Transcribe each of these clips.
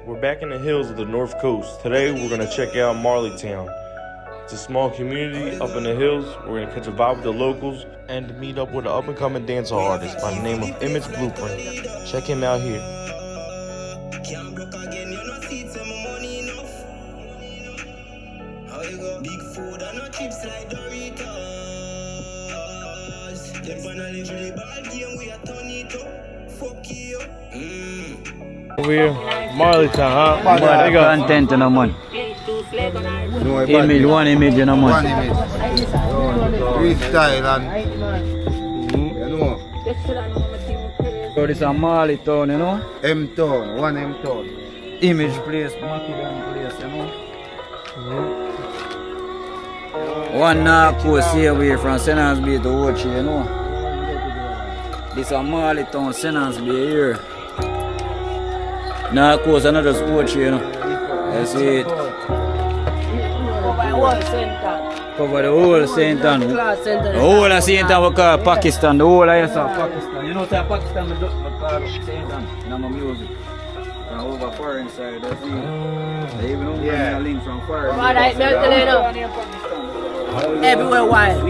We're back in the hills of the North Coast. Today we're going to check out Marley Town. It's a small community up in the hills. We're going to catch a vibe with the locals and meet up with an up-and-coming dancehall artist by the name of Himage Blueprint. Check him out here. Big food and no chips like Doritos. They wanna live the ball game, we are turn it up. Fuck you. Over here, Marley Town, huh? They got content in a man. Image, one image in a man. One image. Freestyle and you know. So this is a Marley town, you know. M-Town, one M-Town. Image place, Makidan place, you know. One northcoast here away from Senance Bay to Ochi, you know. This is a Marley town, Senance Bay here. Northcoast and not just Ochi, you know. You see it. Cover the whole St. Ann. The whole of St. Ann we call Pakistan. The whole of Pakistan. You know say Pakistan we call St. Ann in my music. From over far inside, that's it. They even know a link from far. Alright, Toledo. Everywhere wild.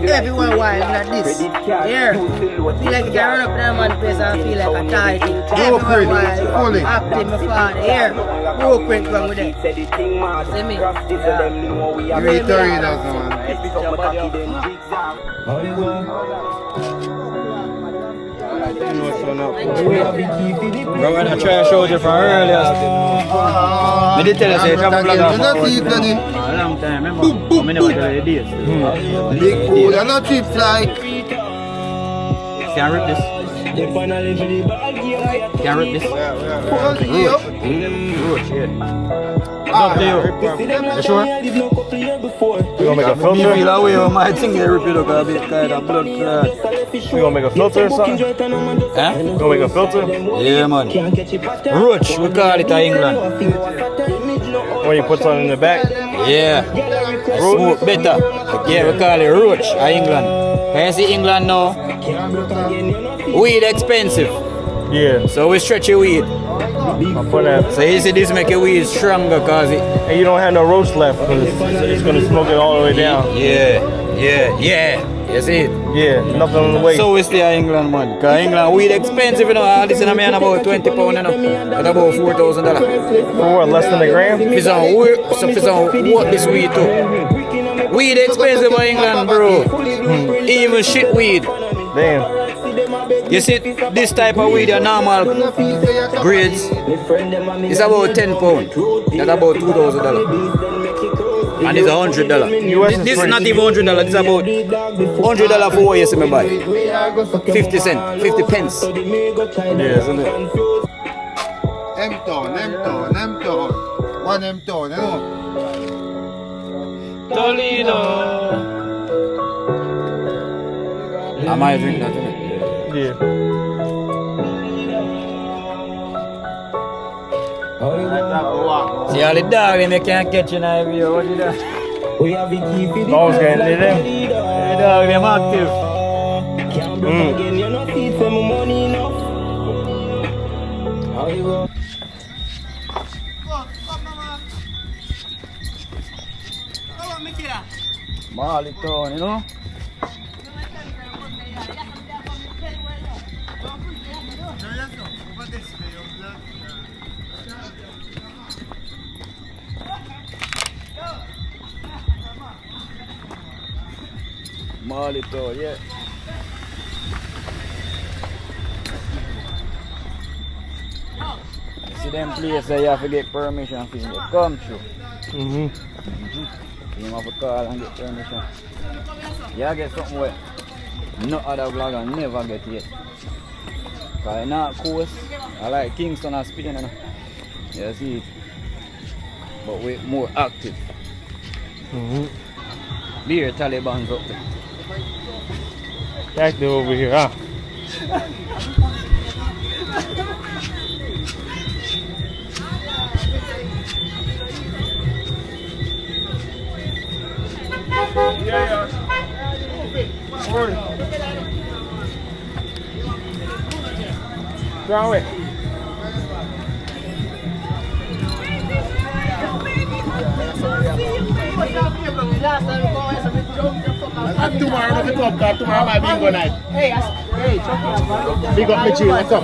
Everywhere wild like this. Here. Feel like you can run up in a man's place and feel like a tight. Everywhere wild. Active my father. Here. Blueprint wrong with it. See me? You read 30,000 man. Bro, when I try to show you from earlier, I did tell you say travel blogger for a long time, remember? I never tell you this. Big food and no chips like. Can't rip this. Can't rip this. Roach, yeah. It's up to you. You sure? You gonna make a filter? You feel away with my thing here, rip it up a bit, kind of blood clot. You gonna make a filter or something? Huh? You gonna make a filter? Yeah, man. Roach, we call it in England. When you put something in the back? Yeah. Smoke better. Yeah, we call it roach in England. Can you see England now? Weed expensive. Yeah. So we stretch your weed. I'll put that. So you see this make your weed stronger cause it. And you don't have no roach left because it's gonna smoke it all the way down. Yeah. You see it? Yeah, nothing on the way. So we stay in England, man. Cause England weed expensive, you know. All this in a man about £20, you know. At about $4,000. For what, less than a gram? If it's on what this weed too. Weed expensive in England, bro. Even shit weed. Damn. You see, this type of weed, your normal grades, it's about £10. That's about $2,000. And it's $100. This is not even $100, it's about $100 for what you see me buy. 50 cents, 50 pence. Yeah, isn't it? M-Town. One M-Town, you know. Toledo. I might drink that, innit? Yeah. See all the dog them you can't catch in the video, what you do? Dogs getting it in. The dog them active. Marley town, you know? Marley town, yeah. See them places you have to get permission for you come through. You have to call and get permission. You get something where no other vlogger never get yet. Because in that coast, I like Kingston and Spain, you know. You see it. But we're more active. Here, Taliban's up there. Active over here, huh? Yeah. Throw it. And tomorrow, if you come, tomorrow my bingo night. Hey, big up me G, what's up?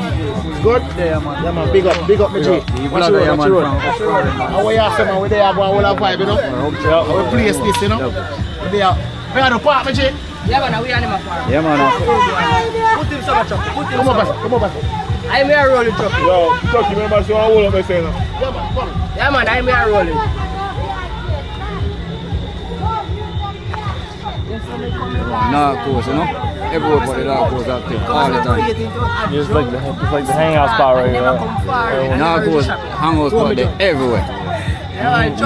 Good? Yeah, man. Yeah, man, big up me G. What's your road? How are you, man? We there, go and vibe, you know? Yeah. We place this, you know? We there. We are the park, me G. Yeah, man, we are in my farm. Yeah, man. Put him some truck. Put him Come on, some. come on, I'm here rolling truck. Yo, Chucky, remember you want to hold up my saying? Yeah, man, come on. Yeah, man, I'm here rolling. Narcos, you know? Everybody narcos out there all the time. It's like the hangout spot right here. Right? Narcos, hangout spot there everywhere.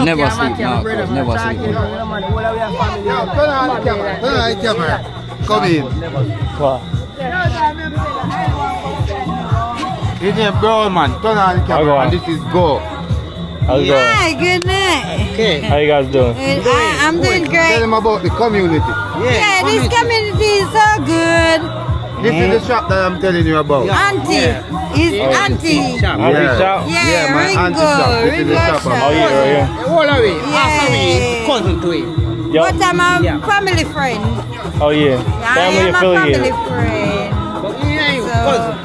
Never sleep, narcos, never sleep. Turn on the camera. Come in. Wow. His name Brown, man. Turn on the camera. And this is Go. How's it going? Hi, good night. Okay. How you guys doing? I'm doing Tell great. them about the community. Yeah, this community is so good. This is the shop that I'm telling you about. Auntie, is auntie. Auntie shop? Yeah, my Ringo, auntie shop. This is the Ringo shop. shop. Oh yeah, right here. All the way. Yeah. Cousin to him. Yup. But I'm a family friend. Oh yeah. I Family am a affiliated. family friend. But he ain't So- cousin.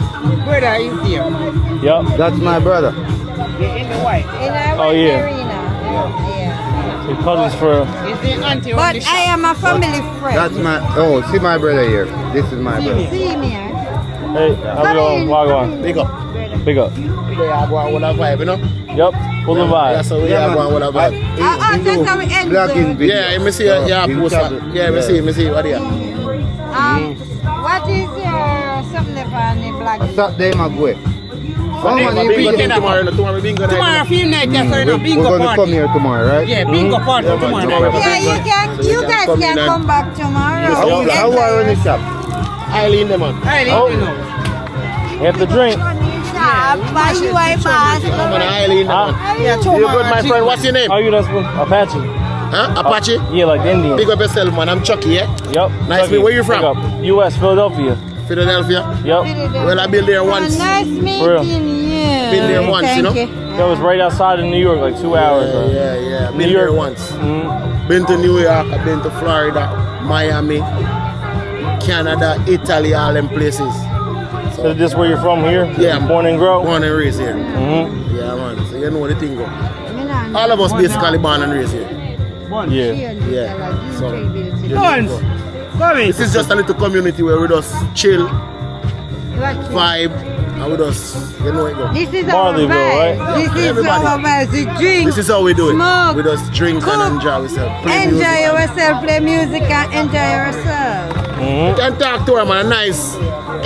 Brother is here. Yup. That's my brother. In the white. In our Oh, yeah. arena. Yeah. Your cousins for. Is the auntie on But the I shop? am a family friend. That's my. Oh, see my brother here. This is my brother. See me here. Hey, how's it going? Wagwan. Big up. Big up. We there go and hold a vibe, you know? Yup. Full of Yeah, vibes. so we there go and hold a vibe. That's how we end Black in the- video. Yeah, me see yeah, post that. Yeah, me see what here. What is your something for the black? Saturday, my boy. Come on, Bingo you thing tomorrow, tomorrow bingo night. Tomorrow film night, yeah, so you know, We're bingo going to come party. here tomorrow, right? Yeah, bingo party Yeah, man, tomorrow tomorrow. night. Yeah, you guys can come back tomorrow. How are in the shop? Eileen, them man. Hey, Oh. you know. You have to drink. But you are fast. Come on, Eileen, them man. Yeah, You good, my friend? What's your name? How you that's Apache? Huh? Apache? Yeah, like the Indian. Big up yourself, man. I'm Chucky, yeah? Yup. Nice to meet you. Where you from? Big up. U.S. Philadelphia. Philadelphia? Yup. Well, I've been there once. Nice real. meeting you. Been there once, you know? That was right outside of New York, like 2 hours. Yeah. Been New there York. once. Mm-hmm. Been to New York, I've been to Florida, Miami, Canada, Italy, all them places. So this where you're from here? Yeah, I'm Born and grow? Born and raised here. Mm-hmm. Yeah, man. So you know the thing go. All of us basically born and raised here. Yeah. Yeah. So, Guns. Come in. this is just a little community where we just chill, vibe, and we just, you know it go. This is our Marleyville, vibe. right? This is Everybody. our vibe. We drink. This is how we do it. Smoke, We just drink cook, and enjoy ourselves. Play Enjoy music. yourself, play music and enjoy yourself. Mm-hmm. Can talk to her, man. Nice.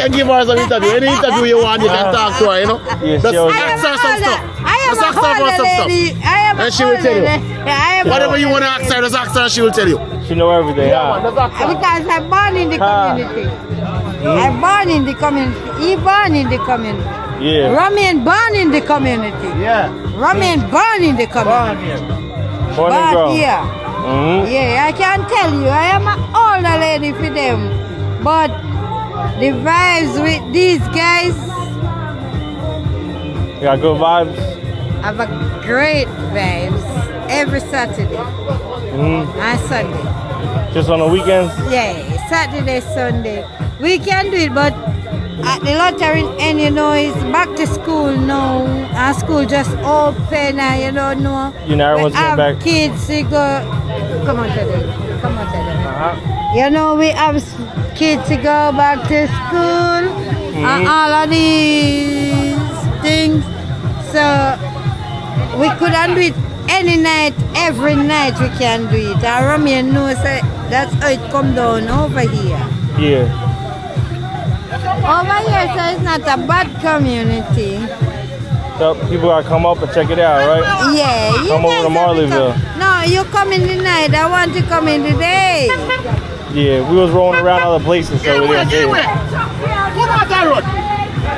Can give her some interview. Any interview you want, you can talk to her, you know? Yes, Just yo. ask her some stuff. I am Just a ask her for older some stuff. lady. I am And a she will tell you. older lady. I am Whatever you want to ask her, just ask her and she will tell you. She know everything. Yeah, man, Huh? just ask her. Because I'm born in the community. I'm born in the community. He born in the community. Yeah. Ramian born in the community. Yeah. Ramian born in the community. Born and grown. here. Mm-hmm. Yeah, I can tell you, I am an older lady for them. But the vibes with these guys You got good vibes? have a great vibes every Saturday Mm-hmm. and Sunday. Just on the weekends? Yeah, Saturday, Sunday. We can do it, but at the lottery and you know it's back to school now. And school just open and you don't know. You know, everyone's we getting have back. kids to go. Come on, tell them. Come on, tell them. Uh-huh. You know, we have kids to go back to school and all of these things. So we couldn't do it any night, every night we can do it. And Rami knows that that's how it come down over here. Yeah. Over here, so it's not a bad community. So people gotta come up and check it out, right? Yeah, you Come over to guys have Marleyville. come- No, you come in the night. I want to come in the day. Yeah, we was rolling around other places, so we didn't see Anyway, it. come on that road.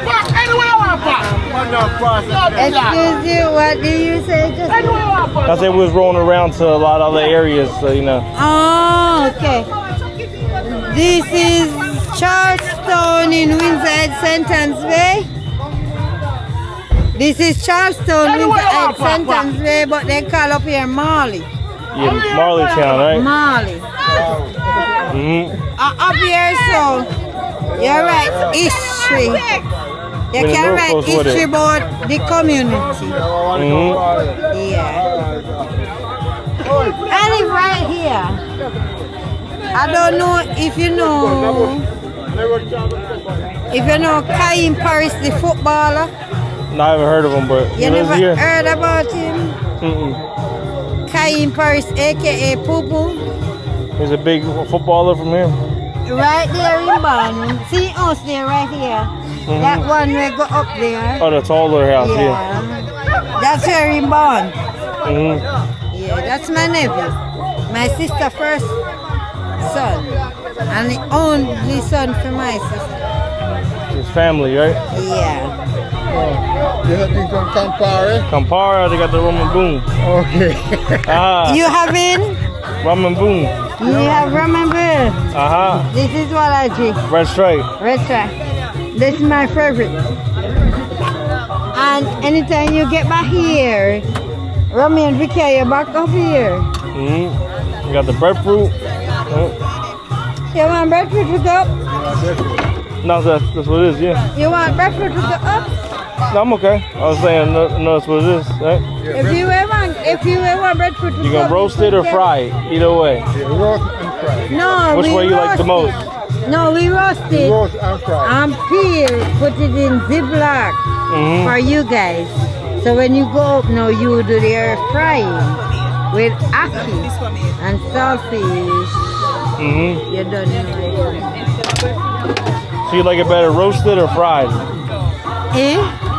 Park anywhere you want to park. Excuse you, what do you say? Just Anywhere you want to park. I said we was rolling around to a lot of other areas, so you know. Oh, okay. This is Charlestown in Windsor Sentence Bay. This is Charlestown, Windsor Sentence Bay, but they call up here Marley. Yeah, Marley Town, right? Marley. Up here, so you're right, history. You When can the write northcoast with history it. about the community. Yeah. I live right here. I don't know if you know Kaim Paris, the footballer. No, I haven't heard of him, but he You lives never here. heard about him? Kaim Paris, aka Poo Poo. He's a big footballer from here. Right there in Barnum. See us there, right here. That one will go up there. Oh, the taller house, yeah. Yeah. That's where he born. Mm-hmm. Yeah, that's my nephew. My sister's first son. And the only son for my sister. His family, right? Yeah. You have things from Campari? Campara, they got the rum and boom. Okay. Ah, You having? rum and boom. You have rum and beer. This is what I drink. Red stripe. Red stripe. This is my favorite. And anytime you get back here, Rummy and Vicky, you're back up here. You got the breadfruit. You want breadfruit to go up? No, that's what it is, yeah. You want breadfruit to go up? No, I'm okay. I was saying, no, that's what it is, right? If you want breadfruit to You go up, can roast it or fry it, either way. Roast and fry. No, Which we way you like the roast most? it. No, we roast it Roast and fry. and peel, put it in Ziploc for you guys. So when you go up now, you do their frying with ackee and saltfish. You're done. So you like it better roasted or fried?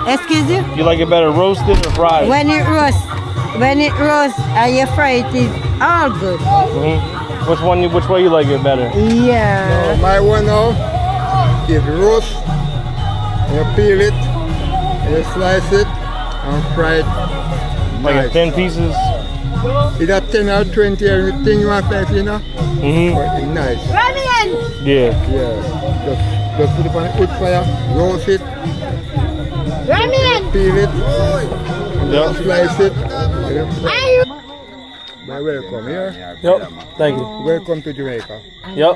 Excuse you? You like it better roasted or fried? When it roasts and you fry it is all good. Which way you like it better? Yeah. My one now is roast, and you peel it, and you slice it, and fry it. Like nice. in thin pieces? Either 10 or 20, everything you want to you know? But it's nice. Yeah. Yeah. Just put it on the wood fire, roast it, peel it, and Yep. slice it. And you fry. Welcome here. Yep. Thank you. Welcome to Jamaica. Yep.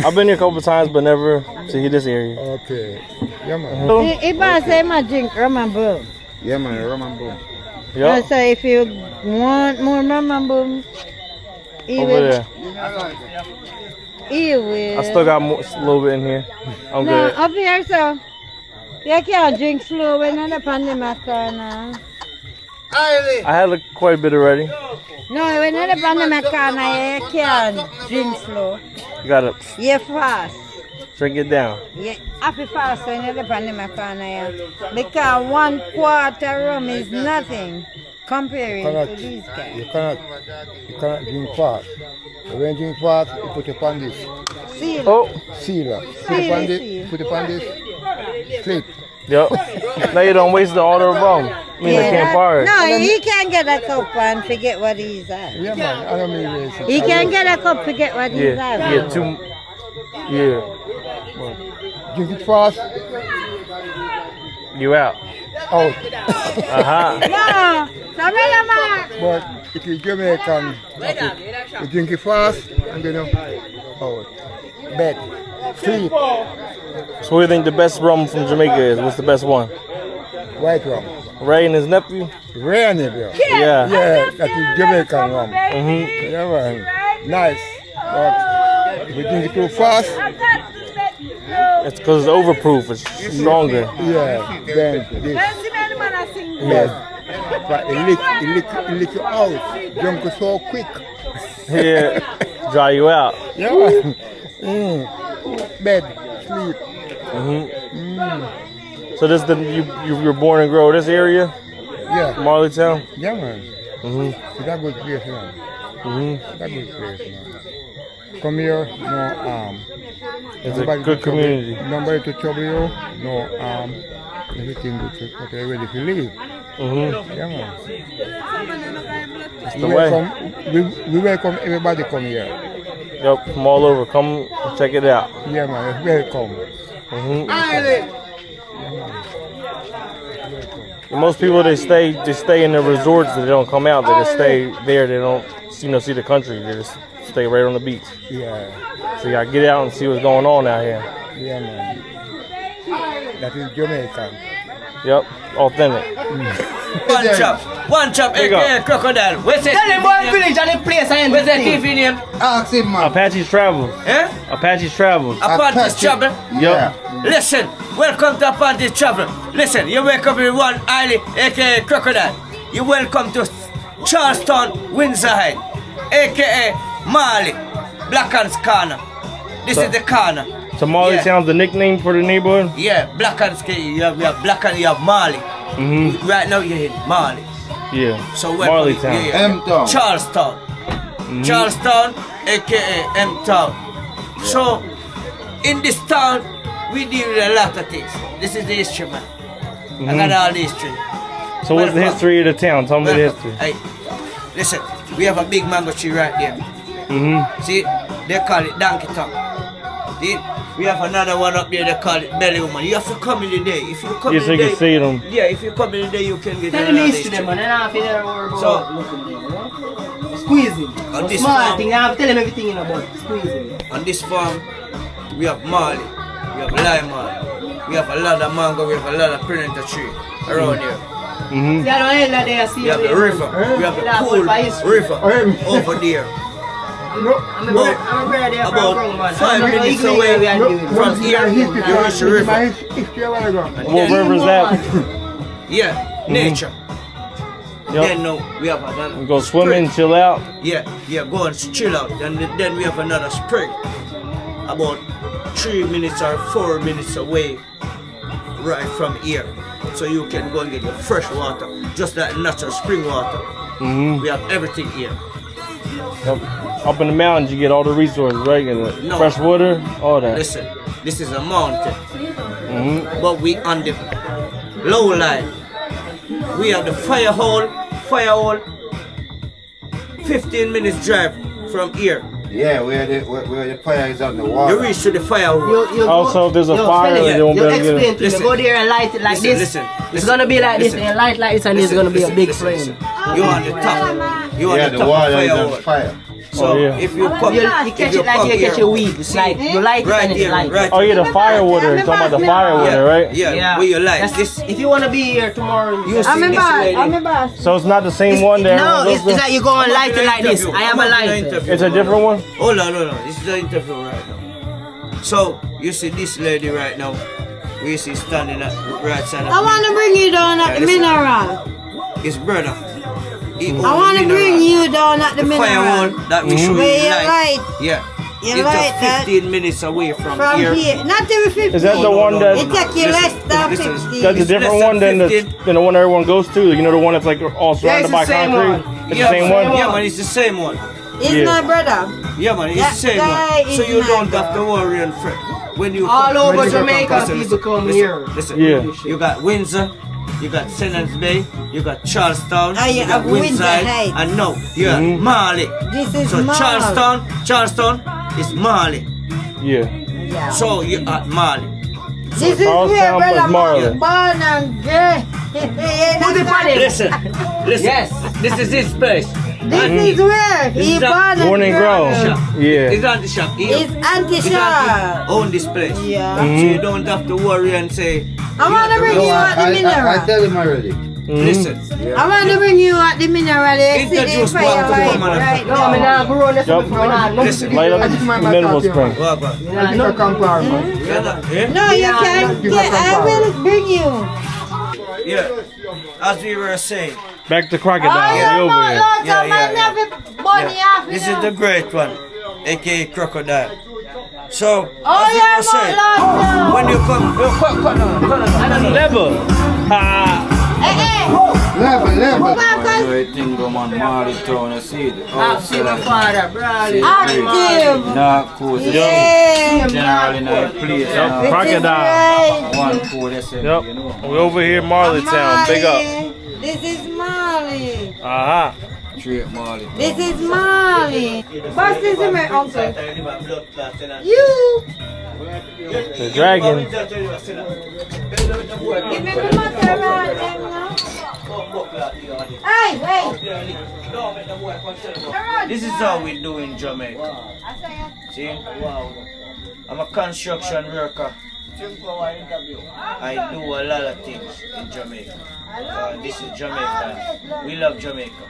I've been here a couple times, but never to this area. Okay. Yeah, man. If I say my drink rum and boom. Yeah, man. Rum and boom. Yep. So if you want more rum and boom, Over there. you will. I still got more, a little bit in here. I'm No, good. up here, so you can't drink slow when you're up on the corner. I had quite a bit already. No, when you're up on the corner, you can't drink slow. You gotta You're fast. drink it down. You have to fast when you're up on the corner, yeah. Because 1/4 rum is nothing comparing to these guys. You cannot drink fast. When you drink fast, you put it on this. See, Oh. Sealer. Put it on this. Click. Yep. Now you don't waste all the rum. I mean, I can't fire it. No, he can get a cup and forget what he's at. Yeah, man. I don't mean racist. He can get a cup, forget what he's at. Yeah. Yeah. Yeah. Drink it fast. You out. Out. No, Samela man. But if you're Jamaican, you drink it fast and then out. Bed. Sleep. So what do you think the best rum from Jamaica is? What's the best one? White rum. Ray and his nephew? Rainy, bro. Yeah. Yeah, that's a Jamaican rum. Yeah, man. Nice. But if you drink it too fast, It's because it's overproof. It's stronger. yeah, then this. Yes. But it lick you out. Drunk it so quick. Yeah. Dry you out. Yeah, man. Bed, sleep. So this you were born and grow this area, Yeah, Marley Town. yeah, man. It's a good place, man. It's a good place, man. Come here, no It's a good community. Nobody to trouble you, no everything good, but you're ready to leave. Yeah, man. It's the way. We welcome everybody come here. Yep, from all over. Come check it out. Yeah, man, welcome. Mhm. Welcome. Most people they stay in the resorts. They don't come out. They just stay there. They don't see the country. They just stay right on the beach. Yeah. So you gotta get out and see what's going on out here. Yeah, man. That is Jamaican. Yep, authentic. One chop, aka Crocodile. Where's it? Tell him about village and the place and Where's that TV name? Ask him, man. Apache's Travels. Eh? Apache's Travels. Apache's Travel. Yeah. Listen, welcome to Apache's Travel. Listen, you welcome to one Island, aka Crocodile. You welcome to Charleston, Windsor Heights, aka Marley, Black and Corner. This is the corner. So Marley Yeah. Town's the nickname for the neighborhood? Yeah, Black and you have Black and you have Marley. Right now you're in Marley. Yeah. So Marley Town. M-Town. Charlestown. Charlestown, aka M-Town. So, in this town, we deal with a lot of things. This is the history, man. I got all the history. So what's the history of the town? Tell me the history. Hey, listen, we have a big mango tree right there. See, they call it Donkey Tongue. See, we have another one up there, they call it Belly Woman. You have to come in the day. If you come Yes, in so the you day, can see them. yeah, if you come in the day, you can get Tell another him history history. them, man. And I feel never worry about So, squeeze him. on this Small farm, thing, I have to tell him everything you know about squeeze him. on this farm, we have Marley, we have lime, we have a lot of mango, we have a lot of pineapple tree around here. See, I don't know that they see We have the river, we have the cool river over there. I'm a brother there About from man. 5 minutes away from here, you reach the river. And What then- river is that? Yeah, nature. Yep. Then now we have another. We go swimming, chill out. Yeah, go and chill out. And then we have another spring. About 3 minutes or 4 minutes away right from here. So you can go and get your fresh water, just like natural spring water. We have everything here. Up in the mountains, you get all the resources, right? You get the No. fresh water, all that. Listen, this is a mountain. But we on the low line. We have the fire hole, 15 minutes drive from here. Yeah, where the fire is on the wall. You reach to the fire hole. Also, if there's a fire, tell him, they won't be able to get explain it. to me. Listen. Go there and light it like Listen, this. listen, It's listen, gonna be like this, listen. and light like this, and there's gonna be a big flame. You on the top. You on Yeah, the the top wall of is fire on hole. fire. So yeah. if you come, You catch it like you catch a weed. It's like you light it right and it's here, light. right. Oh yeah, the fire water. You're talking about the fire water, right? Yeah, where you like this. If you wanna be here tomorrow, You see I'm a this boss. lady. I'm a boss. So it's not the same one there. No, it's like you go and light it like this. I have a lighter. It's a different one. Hold on, this is the interview right now. So you see this lady right now. We see standing at right side of I want to bring you down at the listen. mineral. his brother. He I want to bring you down at the the mineral. firewall that we show Where you you light. light. Yeah. You It's light just that 15 minutes away from from here. here. Not even 15. Is that the one that? It take you less than listen, 15. That's a different less one than than the 15. one everyone goes to. You know the one that's like all surrounded it's the by same concrete. one. It's Yeah, the same one. Yeah, man, it's the same one. It's Yeah. my brother. Yeah, man, it's That the same guy one. So is you my don't have to brother. worry and fret. When you All come, over when you Jamaica, listen, people come listen, here. Listen, Yeah. You got Windsor, you got Sennons Bay, you got Charlestown, Ah, you you got have Windsor Windsor, Heights. and now you have Marley. This is So Marley. Charlestown is Marley. Yeah. Yeah. So you at Marley. This is Charlestown where was brother Marley. was born and gay. Put it on him. Listen, Yes. this is his place. This is where he Is that born Born and grown. Yeah. He's on the shop. It's He's anti-shop. own this place. Yeah. So you don't have to worry and say. I want to bring you at the I mineral. tell him already. Listen. I want to bring you at the mineral. They see the Introduce fire one to light come on. right No, I'm now. not growing this Yup. up. Listen. Light up I just might the mineral talk to you, spring. What about? I think I come for him, man. Yeah? No, you can't. Yeah, I will bring you. Yeah. As we were saying. Back to Oh, Crocodile. you We know, over here. lots Yeah, of man yeah. have a bunny off, you This know. is the great one, aka Crocodile. So, Oh, as we yeah, were saying, lots when you come, Level. Ha. Level. Right thing go man, Marley town, you see it. See my father, brother. active. Dark coast, Yeah. general in a place. This Crocodile. is right. One cool, they say, Yep. you know. We over here, Marley Town. Big up. Marley. This is Marley. Aha. Straight Marley. This is Marley. Boss, this is my uncle. You. The dragon. Give me the mother around them now. Hey, wait. This is how we do in Jamaica. See? I'm a construction worker. I do a lot of things in Jamaica. This is Jamaica. We love Jamaica.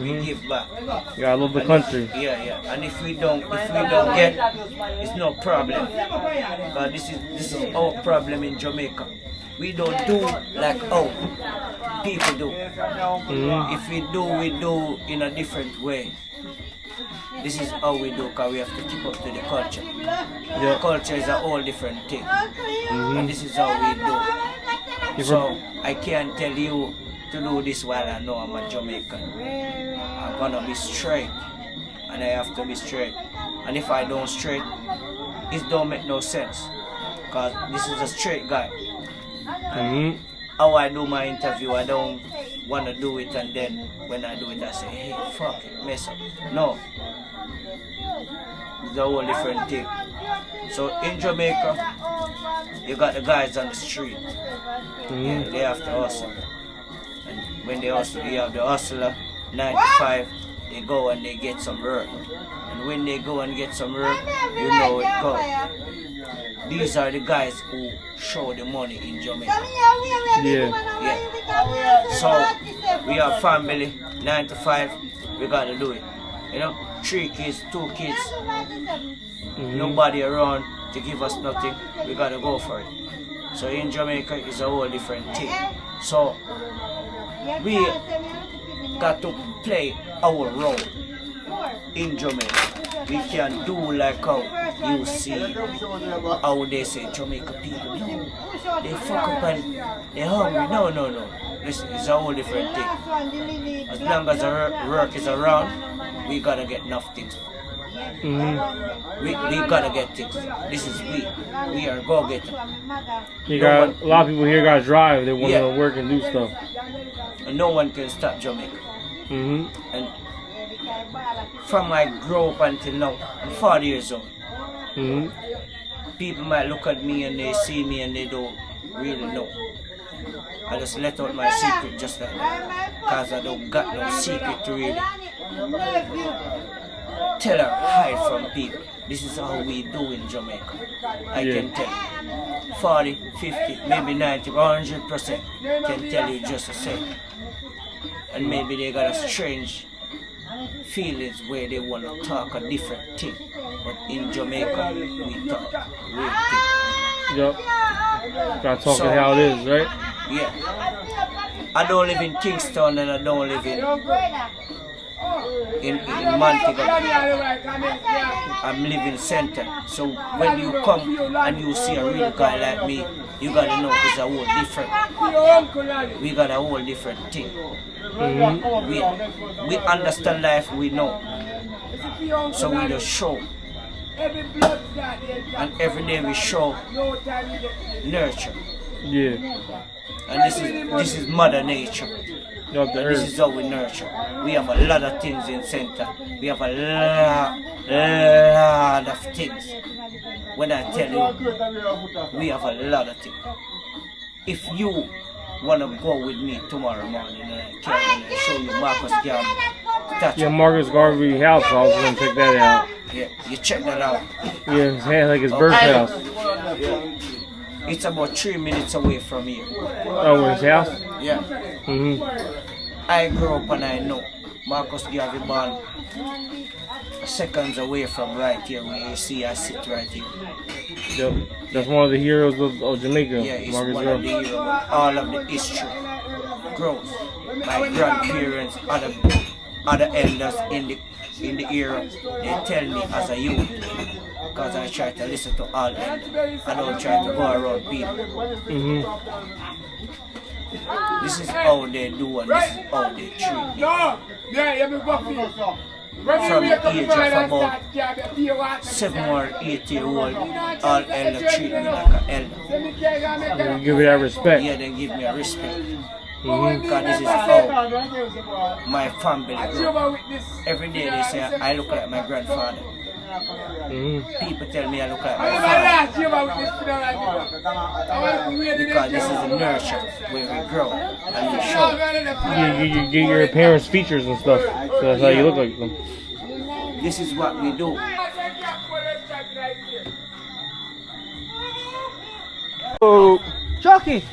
We give back. Yeah, I love the country. Yeah. And if we don't get, it's no problem. But this is our problem in Jamaica. We don't do like how people do. If we do in a different way. This is how we do, because we have to keep up to the culture. The culture is a whole different thing. And this is how we do. So I can't tell you to do this while I know I'm a Jamaican. I'm gonna be straight, and I have to be straight. And if I don't straight, it don't make no sense, because this is a straight guy. How I do my interview, I don't want to do it, and then when I do it, I say, hey, fuck it, mess up. No. It's a whole different thing. So in Jamaica, you got the guys on the street. Yeah, they have to hustle. And when they hustle, you have the hustler, 9 to 5, they go and they get some work. And when they go and get some work, you know it goes. These are the guys who show the money in Jamaica. Yeah. So we have family, 9 to 5, we gotta do it. You know, 3 kids, 2 kids, nobody around to give us nothing, we gotta go for it. So in Jamaica it's a whole different thing. So we got to play our role in Jamaica. We can do like how you see how they say Jamaica people. No, they fuck up and they hungry. No. Listen, it's a whole different thing. As long as the work is around, we gotta get enough things. We gotta get things. This is we are go-getter. You got a lot of people here got drive. They want to work and do stuff. And no one can stop Jamaica. And from I grow up until now, I'm 40 years old. People might look at me and they see me and they don't really know. I just let out my secret just like that, because I don't got no secret to really tell or hide from people. This is how we do in Jamaica. I can tell you. 40, 50, maybe 90, 100% can tell you just the same. And maybe they got a strange feelings where they want to talk a different thing. But in Jamaica, we talk real thing. Yep. Gotta talk it how it is, right? Yeah. I don't live in Kingston and I don't live in Montego. I'm living center. So when you come and you see a real guy like me, you gotta know it's a whole different. We got a whole different thing. We understand life, we know. So we just show. And every day we show nurture. Yeah. And this is Mother Nature. This is how we nurture. We have a lot of things in center. We have a lot of things. When I tell you, we have a lot of things. If you want to go with me tomorrow morning and I can show you Marcus Garvey statue. Yeah, Marcus Garvey house. I was gonna check that out. Yeah, you check that out. Yeah, it's like his birth house. Yeah. It's about 3 minutes away from here. Oh, his house? Yeah. I grew up and I know Marcus Garvey born seconds away from right here where you see I sit right here. Yep. That's one of the heroes of Jamaica. Yeah, it's Marcus one Garvey. of the heroes. All of the history grows. My grandparents, other elders in the era, they tell me as a youth, because I try to listen to all elders. I don't try to go around people. This is how they do and this is how they treat me. From the age of about 7 or 8 years old, all elders treat me like an elder. You give you that respect. Yeah, they give me a respect. Because this is how my family grow. Every day they say I look like my grandfather. People tell me I look like my father. Because this is a nurture where we grow and we show. You get your parents' features and stuff. So that's how you look like them. This is what we do. Oh, Chucky!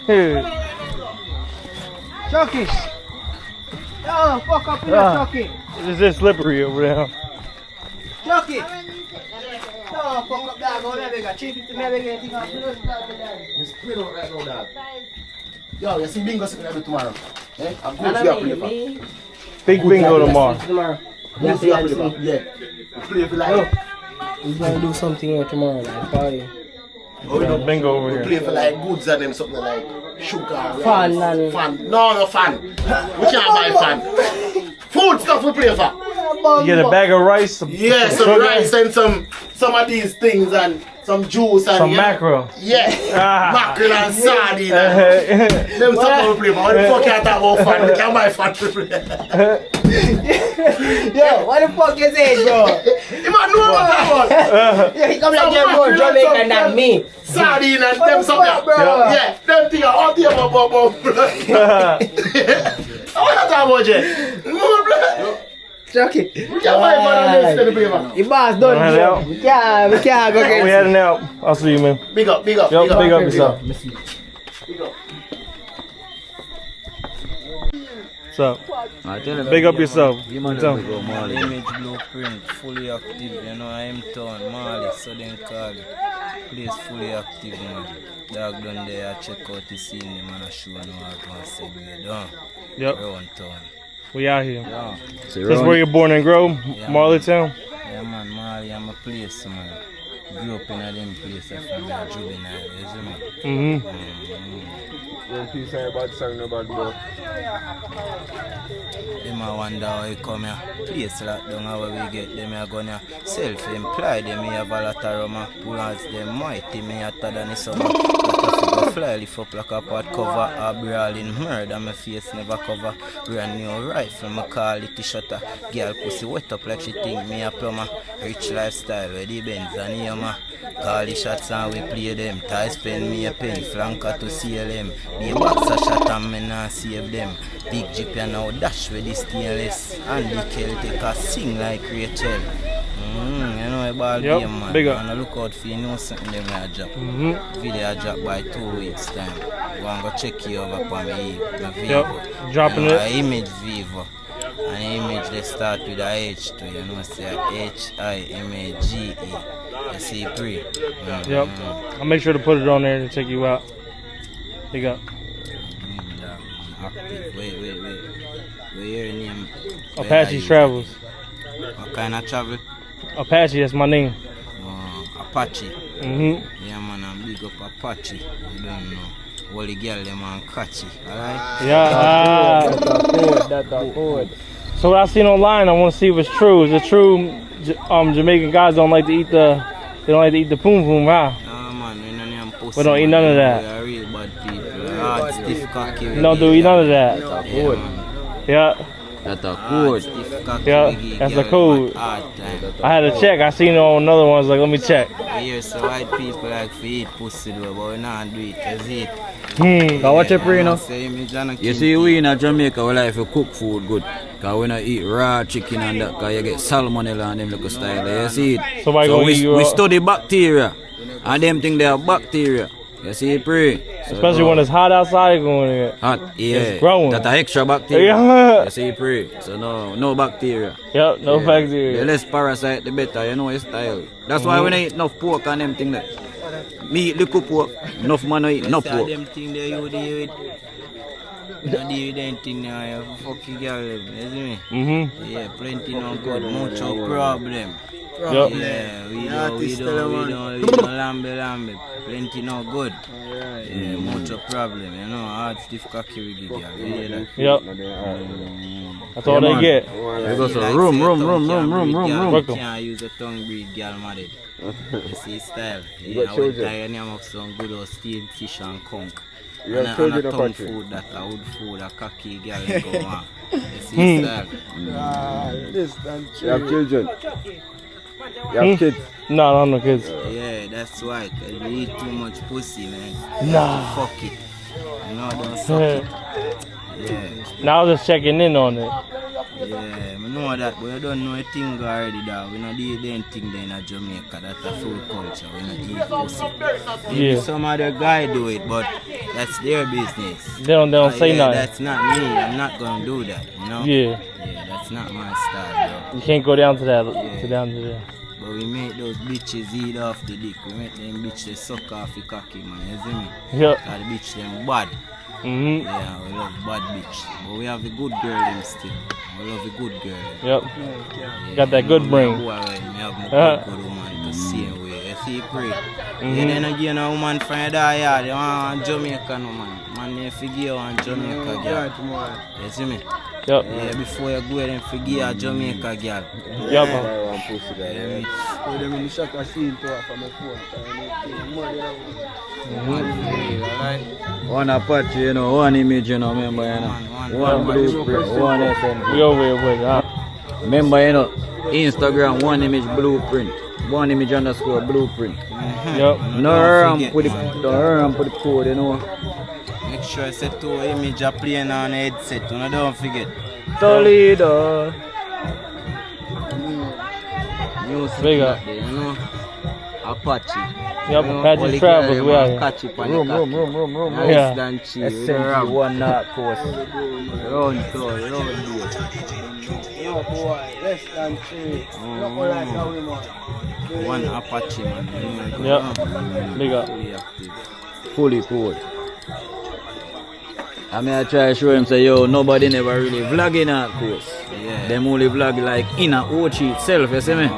hey. Chucky! Oh, fuck up with that, Chucky! It's just slippery over there. Chucky! Oh, fuck up that, go there, bigger. Chief, it's me, bigger. Think I'm going to start with that. Let's clear out right now, dog. Yo, you see bingo sitting there tomorrow? Eh? I'm going to play for. Big bingo tomorrow. Yes, Yeah. Play for like. He's going to do something here tomorrow, like party. Bingo over We here. play for like goods and them something like sugar. Fan and... Fan. No fan. We can't buy fan. Food stuff we play for. You get a bag of rice, some Some sugar, rice and some of these things and some juice and some mackerel. Yeah. Ah. Mackerel and sardine. Them stuff we play for. What the fuck you talk about fan? We can't buy fan to play. Yo, what the fuck you say, bro? You might know what that was. Yeah, he come like you're more Jamaican than me. Sardine and them something. Bro. Yeah, them things are all there about. What you talk about, Jay? Chucky. We can't buy fan on this to play for. The boss done, Wanna head bro. out? We can't go get We heading out. I'll see you, man. Big up. Yo, big up yourself. What's up? Big up yourself. You man Tell go Marley. Himage Blueprint, fully active, you know, I'm town, Marley, so then call it. Place fully active, man. Dog done there, I check out the scene, them and I show no I go and segue down. Yep. Around town. We out here. Yeah. This is where you're born and grow, Marley Town. Yeah, man, Marley, I'm a place, man. Grew up in a them place from a juvenile, you see me? Them I wonder how you come here. Place like down how we get them here gonna self-employed. Them here have a lot of rum. Pullers them mighty me hotter than the summer. Like a fly lift up like a pot cover. A brawling murder. My face never cover. Brand new rifle. Me call it the shutter. Girl pussy wet up like she think me a plumber. Rich lifestyle where the Benz and Yama. Call the shots and we play them. Tie spend me a pen. Flanker to CLM. The boxer shot and me nah save them. Big Jeep and now dash with the stainless. And the Kel take a sing like Rachel. You know a ball game, man. Big up. And I look out for you know something them I drop. Video I drop by 2 weeks time. Go and go check you over for me Vivo. Yep, dropping you know, it. Himage Vivo. And Himage they start with a H too, you know, say Himage. You see pre. Yep. I'll make sure to put it on there to check you out. Big up. Active. Wait. Where your name? Apache Travels. What kind of travel? Apache, that's my name. Apache. Mm-hmm. Yeah, man, I'm big up Apache. You don't know. All the girl them man catchy. Alright? Yeah. That's a code. So what I seen online, I want to see if it's true. Is it true? Jamaican guys don't like to eat the. They don't like to eat the poom poom, huh? Nah, man, we don't even pussy. We don't eat none of that. We are real bad people. Hard, stiff cocky. We don't do eat none of that. Yeah, man. Yeah. That's a Hard, code. stiff cocky. Yeah, we give that's girl the code. Hard time. I had to check. I seen it on another one. I was like, let me check. Here, so white people like to eat pussy though, but we not do it. Cause it. Cause what you pray now? Say me, John, You see, we in Jamaica, we like to cook food good. Cause we not eat raw chicken and that, cause you get salmonella and them little style. You see it? Somebody So gonna eat you we up. study bacteria. And them think they are bacteria. You see, pray. So Especially when it's hot outside going in. hot, yeah. It's growing. That's a extra bacteria. Yeah. You see, pray. So no bacteria. Yep, no The bacteria. less parasite, the better. You know his style. That's why we don't eat enough pork and them thing like. Me eat little pork. Enough man don't eat enough Say pork. them thing there you deal with. You don't deal with anything now, you fucking girl, you see me? Mm-hmm. Yeah, plenty no good, mucho problem. Yep. Yeah, we don't lambe. Plenty no good. Yeah, mucho problem, you know, hard stiff cocky we give girl, you hear that? Yep. That's all they get. You go to Like room. You can't use a tongue breed girl, mad. You see style. Yeah, I went tired of some good old steamed fish and conch. And a tongue food that a wood food, a cocky girl go on. You see style. You have children? You have kids? No, I don't have no kids. Yeah, that's why. 'Cause you eat too much pussy, man. Nah. Fuck it. No, don't suck it. Yeah. Now I was just checking in on it. Yeah, I know that, but I don't know a thing already, dog. We don't do the thing there in Jamaica. That's a food culture. We don't eat pussy. Maybe Yeah. some other guy do it, but that's their business. They don't say yeah, nothing. That's not me. I'm not gonna do that, you know? Yeah. Yeah, that's not my style, bro. You can't go down to that. Yeah. To down to there. But we make those bitches eat off the dick. We make them bitches suck off the cocky, man. You see me? Yep. Cause the bitch them bad. Mhm. Yeah, we love bad bitch. But we have a good girl them still. We love a good girl. Yep. Got that good brain. Me have my good woman the same way. You see, pray. You then again a woman from your yard. You want a Jamaican woman. Man, you figure one Jamaica girl. You see me? Yep. Yeah, before you go then figure a Jamaica girl. Yep. Yeah, me. Put them in the shot of scene to her from my phone. One Apache, you know, one image, you know, remember, you know. One blueprint, one SN. We over here with it, huh? Remember, you know, Instagram, one image blueprint. One image underscore blueprint. Yep. No put the code, you know. Make sure you set two image are playing on the headset. You know, don't forget. Toledo. Big up. You know, Apache. Yep, Apache Travels, we out here. Catch it on Room. Yeah. Than cheese. SN one northcoast. Round tour, round here. No boy, less than 3. Not more like how we want. One Apache, man. Yep. Big up. Fully active. Fully cool. I mean, I try to show him, say, yo, nobody never really vlog in that course. Yeah. Them only vlog like in a Ochi itself, you see me?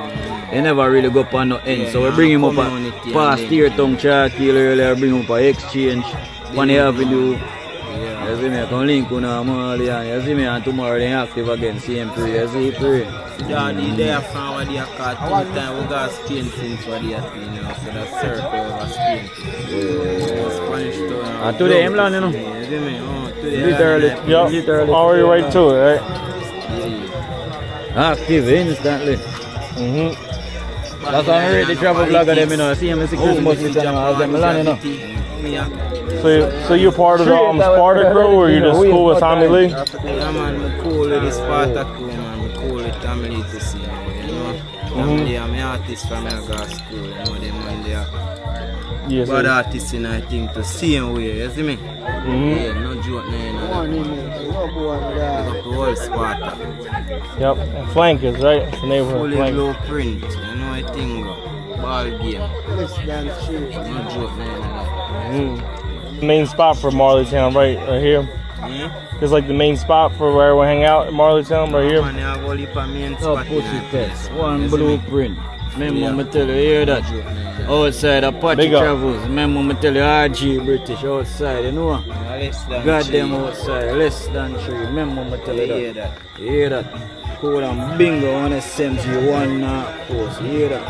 They never really go up on no end. So we bring him up a past tier tongue Charkill earlier, bring him up a exchange. One avenue. You see me? I can link with Marley and you see me? And tomorrow they active again, same pray. You see, pray. Yeah, the day from what they are caught, two times we got Spain since what they are saying, you know, so the circle over Spain. Spanish town. And today him land, you know? You see me? Oh, today Literally. Yep. Literally. Already right to it, right? Active instantly. Mhm. That's why I read the travel vlogger them, you know. I see him in 6 Christmas with them as them land, you know. So you're part of the Sparta crew, or you just cool with Tommy Lee? Yeah, man, I'm cool with the Sparta crew, man. I'm cool with Tommy Lee to see him, you know. Tommy Lee, I'm an artist from my school, you know, them man, they are Yes, bad sir. artists in I think to see him way, you see me? Yeah, no joke, no, you know. One image, no boy, Pick up the whole Sparta. Yep. And flankers, right? It's the neighborhood Fully flankers. blueprint, you know I think, ball game. less than 3. No joke, no, you know. Main spot for Marley Town, right here. It's like the main spot for where we hang out in Marley Town, right here. Man, you have only for main No spot in pussy that test. place. One You see me? blueprint. Remember me tell you, hear that? Outside Apache Big up. Travels. Remember me tell you, RG British outside, you know? Less than Goddamn three. outside, less than 3. Remember me tell you You hear that? that? You hear that? Cool and bingo on SMG, one post. You hear that?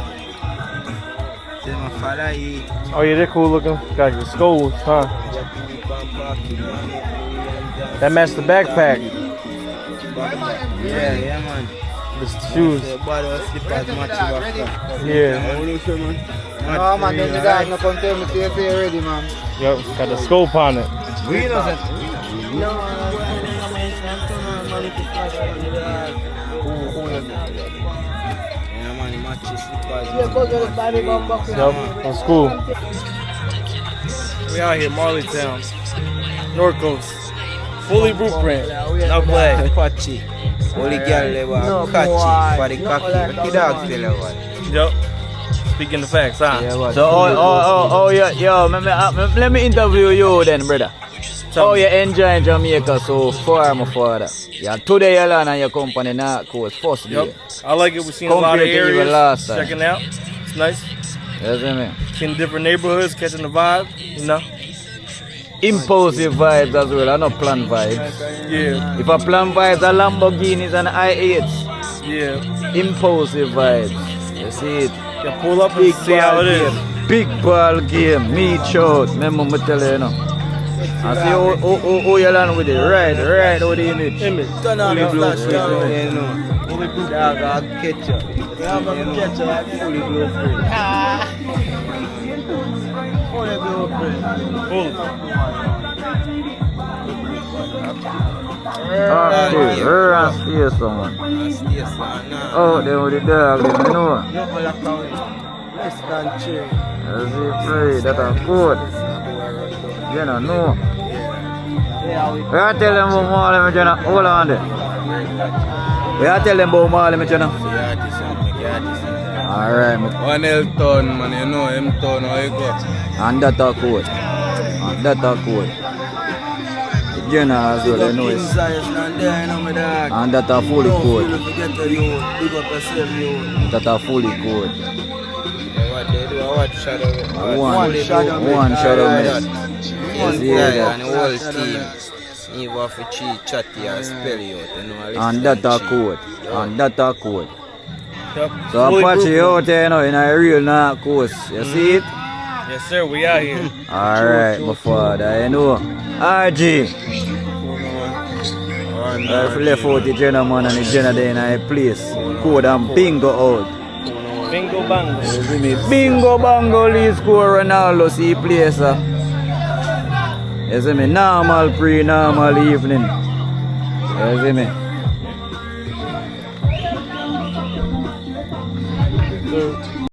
Say my father eat. Oh yeah, they're cool looking. Got your skulls, huh? That matched the backpack. Yeah, man. The shoes. The bottle of slippers match back. Yeah. No, man, then the guy no come tell me say you say ready, man. Yep. Got the scope on it. We innocent. Yeah, man, he matches slippers. Yeah, go to the body box. Yep. That's cool. We out here, Marley Town, northcoast. Fully blueprint. No play. Apache. Only girl they were catchy for the cocky. What the dog tell you what? Yep. Speaking the facts, huh? So, let me interview you then, brother. How you enjoying Jamaica so far, my father? Yeah, today you land on your company now, course, first day. Yep. I like it. We've seen a lot of Compared to even areas. last time. Checking out. It's nice. Yes, I mean. Seeing different neighborhoods, catching the vibe, you know? Impulsive vibes as well, I not plan vibes. Yeah. If I plan vibes, a Lamborghinis and i8s. Yeah. Impulsive vibes. You see it? You pull up and see how it is. Big ball game, me out. Remember me tell you, you know. I see who you land with it. Right over the image. Turn on the flash camera. You know. Dog, I'll catch you. Yeah, but catch you. Fully blueprint. Fully blueprint. Where stay someone? Oh, they with the dog, them, you know. Less than 3. That's it, free. That's a good. You don't know. We are telling them about Marley, Jenna. Hold on there. We are telling them about Marley, Jenna. Alright, One Elton, man, you know him turn how you go. and that's a code. And that's a code. Jenna as well, you know it. And that's a fully code. That's a fully code. What shadow? One shadow man. Yes, yeah, and the whole team. You have to cheat, chatty, and spell you out. You know, And that's a code. And that's a code. So Apache out there, you know, in a real north coast. You see it? Yes, sir. We out here. Alright, my father, you know. RG. If you left out the gentleman and the gentleman there in a place, code and bingo out. Bingo bango. You see me? Bingo bango, Lee score Ronaldo, see place. You see me? Normal pre, normal evening. You see me?